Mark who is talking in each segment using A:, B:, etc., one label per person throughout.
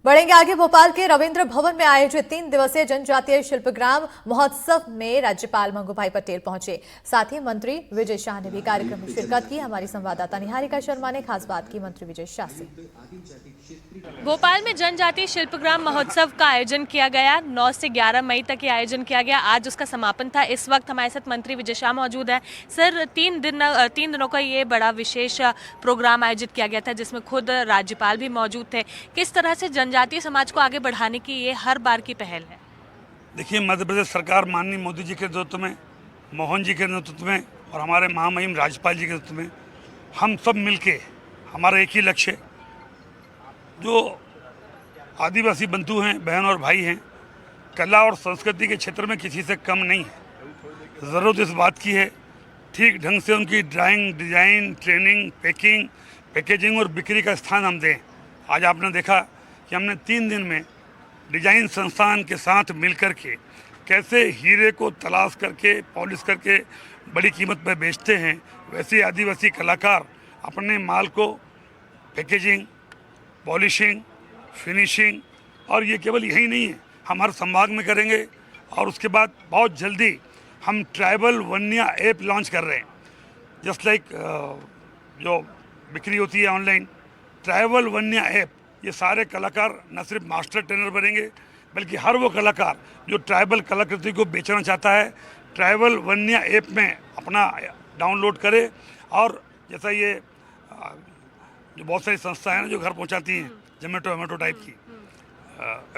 A: बढ़ेंगे आगे। भोपाल के रविंद्र भवन में आयोजित 3 दिवसीय जनजातीय शिल्पग्राम महोत्सव में राज्यपाल मंगूभाई पटेल पहुंचे। साथ ही मंत्री विजय शाह ने भी कार्यक्रम में शिरकत की। हमारी संवाददाता निहारिका शर्मा ने खास बात की मंत्री विजय शाह से।
B: भोपाल में जनजातीय शिल्पग्राम महोत्सव का आयोजन किया गया। 9 से 11 मई तक ये आयोजन किया गया। आज उसका समापन था। इस वक्त हमारे साथ मंत्री विजय शाह मौजूद है। सर, 3 दिनों का ये बड़ा विशेष प्रोग्राम आयोजित किया गया था, जिसमें खुद राज्यपाल भी मौजूद थे। किस तरह से जनजातीय समाज को आगे बढ़ाने की ये हर बार की पहल है?
C: देखिए, मध्य प्रदेश सरकार माननीय मोदी जी के नेतृत्व में, मोहन जी के नेतृत्व में और हमारे महामहिम राज्यपाल जी के नेतृत्व में हम सब मिलके हमारा एक ही लक्ष्य है। जो आदिवासी बंधु हैं, बहन और भाई हैं, कला और संस्कृति के क्षेत्र में किसी से कम नहीं है। ज़रूरत इस बात की है ठीक ढंग से उनकी ड्राइंग, डिजाइन, ट्रेनिंग, पैकेजिंग और बिक्री का स्थान हम दें। आज आपने देखा कि हमने 3 दिन में डिजाइन संस्थान के साथ मिलकर के कैसे हीरे को तलाश करके पॉलिश करके बड़ी कीमत पर बेचते हैं, वैसे आदिवासी कलाकार अपने माल को पैकेजिंग, पॉलिशिंग, फिनिशिंग, और ये केवल यही नहीं है, हम हर संभाग में करेंगे। और उसके बाद बहुत जल्दी हम ट्राइबल वन्या ऐप लॉन्च कर रहे हैं। जस्ट लाइक जो बिक्री होती है ऑनलाइन, ट्राइबल वन्या ऐप, ये सारे कलाकार न सिर्फ मास्टर ट्रेनर बनेंगे, बल्कि हर वो कलाकार जो ट्राइबल कलाकृति को बेचना चाहता है, ट्राइबल वन्या ऐप में अपना डाउनलोड करे। और जैसा ये जो बहुत सारी संस्थाएं हैं जो घर पहुंचाती हैं, जोमेटो टाइप की,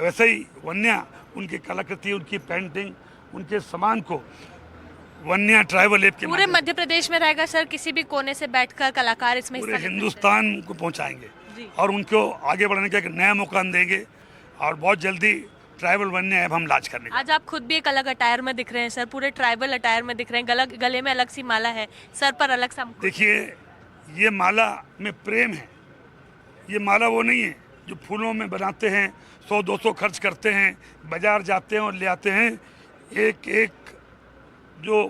C: वैसे ही वन्या उनकी कलाकृति, उनकी पेंटिंग, उनके सामान को वन्या ट्राइबल ऐप के
B: पूरे मध्य प्रदेश में रहेगा सर? किसी भी कोने से बैठकर कलाकार इसमें
C: पूरे हिंदुस्तान को पहुंचाएंगे और उनको आगे बढ़ने का एक नया मौका देंगे। और बहुत जल्दी ट्राइबल वन्या ऐप हम लॉन्च करने।
B: आज आप खुद भी एक अलग अटायर में दिख रहे हैं सर, पूरे ट्राइबल अटायर में दिख रहे हैं। गले में अलग सी माला है, सर पर अलग सा।
C: देखिए, ये माला में प्रेम है। ये माला वो नहीं है जो फूलों में बनाते हैं, 100-200 खर्च करते हैं, बाजार जाते हैं और ले आते हैं। एक एक जो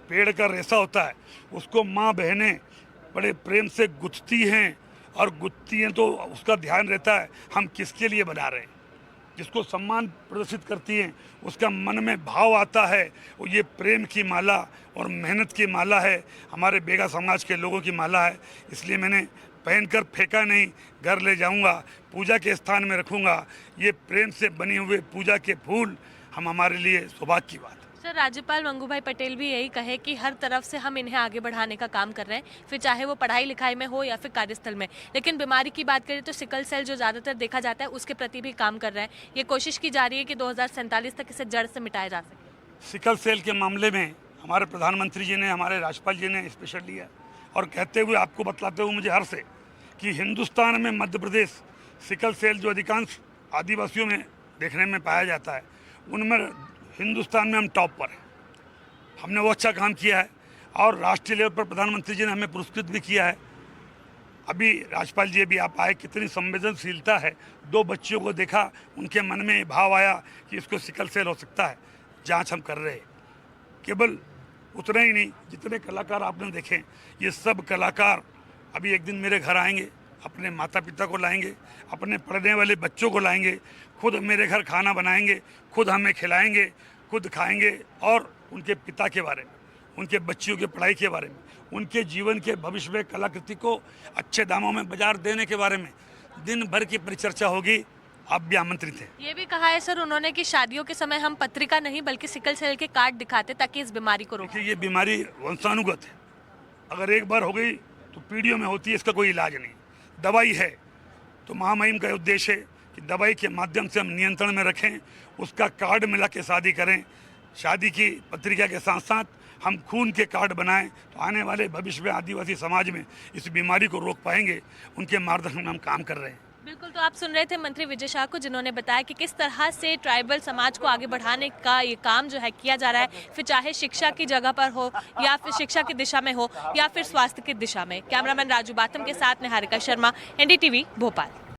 C: पेड़ का रेशा होता है उसको माँ बहनें बड़े प्रेम से गुथती हैं, और गुथती हैं तो उसका ध्यान रहता है हम किसके लिए बना रहे हैं। जिसको सम्मान प्रदर्शित करती हैं उसका मन में भाव आता है, वो ये प्रेम की माला और मेहनत की माला है, हमारे बेगा समाज के लोगों की माला है। इसलिए मैंने पहनकर फेंका नहीं, घर ले जाऊंगा, पूजा के स्थान में रखूंगा। ये प्रेम से बने हुए पूजा के फूल हमारे लिए सौभाग्य की बात है।
B: सर, राज्यपाल मंगूभाई पटेल भी यही कहे कि हर तरफ से हम इन्हें आगे बढ़ाने का काम कर रहे हैं, फिर चाहे वो पढ़ाई लिखाई में हो या फिर कार्यस्थल में। लेकिन बीमारी की बात करें तो सिकल सेल जो ज़्यादातर देखा जाता है, उसके प्रति भी काम कर रहे हैं। ये कोशिश की जा रही है कि 2047 तक इसे जड़ से मिटाया जा सके।
C: सिकल सेल के मामले में हमारे प्रधानमंत्री जी ने, हमारे राज्यपाल जी ने स्पेशल लिया, और कहते हुए आपको बतलाते हुए मुझे हर्ष है कि हिंदुस्तान में मध्य प्रदेश सिकल सेल जो अधिकांश आदिवासियों में देखने में पाया जाता है, उनमें हिंदुस्तान में हम टॉप पर हैं। हमने वो अच्छा काम किया है और राष्ट्रीय लेवल पर प्रधानमंत्री जी ने हमें पुरस्कृत भी किया है। अभी राज्यपाल जी भी आप आए, कितनी संवेदनशीलता है। 2 बच्चियों को देखा, उनके मन में भाव आया कि इसको सिकल सेल हो सकता है, जांच हम कर रहे हैं। केवल उतना ही नहीं, जितने कलाकार आपने देखे, ये सब कलाकार अभी एक दिन मेरे घर आएंगे, अपने माता पिता को लाएंगे, अपने पढ़ने वाले बच्चों को लाएंगे, खुद मेरे घर खाना बनाएंगे, खुद हमें खिलाएंगे, खुद खाएंगे, और उनके पिता के बारे में, उनके बच्चियों की पढ़ाई के बारे में, उनके जीवन के भविष्य में कलाकृति को अच्छे दामों में बाजार देने के बारे में दिन भर की परिचर्चा होगी। आप भी आमंत्रित हैं।
B: ये भी कहा है सर उन्होंने कि शादियों के समय हम पत्रिका नहीं बल्कि सिकल सेल के कार्ड दिखाते ताकि इस बीमारी को रोकें।
C: ये बीमारी वंशानुगत है, अगर एक बार हो गई तो पीढ़ियों में होती है, इसका कोई इलाज नहीं। दवाई है तो महामहिम का उद्देश्य है कि दवाई के माध्यम से हम नियंत्रण में रखें, उसका कार्ड मिला के शादी करें। शादी की पत्रिका के साथ साथ हम खून के कार्ड बनाएं, तो आने वाले भविष्य में आदिवासी समाज में इस बीमारी को रोक पाएंगे। उनके मार्गदर्शन में हम काम कर रहे हैं।
B: बिल्कुल, तो आप सुन रहे थे मंत्री विजय शाह को, जिन्होंने बताया कि किस तरह से ट्राइबल समाज को आगे बढ़ाने का ये काम जो है किया जा रहा है, फिर चाहे शिक्षा की जगह पर हो या फिर शिक्षा की दिशा में हो या फिर स्वास्थ्य की दिशा में। कैमरामैन राजू बातम के साथ निहारिका शर्मा, NDTV भोपाल।